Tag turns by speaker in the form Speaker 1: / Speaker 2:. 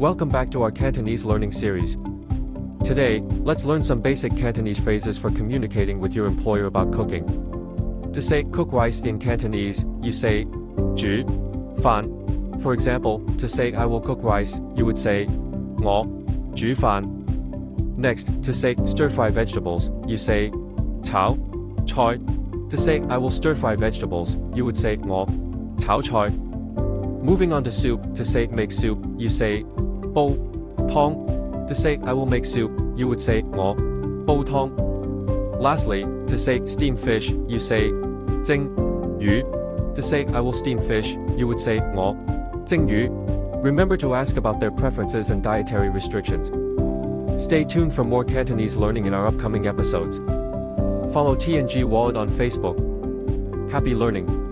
Speaker 1: Welcome back to our Cantonese learning series. Today, let's learn some basic Cantonese phrases for communicating with your employer about cooking. To say cook rice in Cantonese, you say 煮飯. For example, to say I will cook rice, you would say 我煮飯. Next, to say stir-fry vegetables, you say 炒菜. To say I will stir-fry vegetables, you would say 我炒菜. Moving on to soup, to say make soup, you say 煲湯. To say I will make soup, you would say 我煲湯. Lastly, to say steam fish, you say 蒸魚. To say I will steam fish, you would say 我蒸魚. Remember to ask about their preferences and dietary restrictions. Stay tuned for more Cantonese learning in our upcoming episodes. Follow T&G Wallet on Facebook. Happy learning!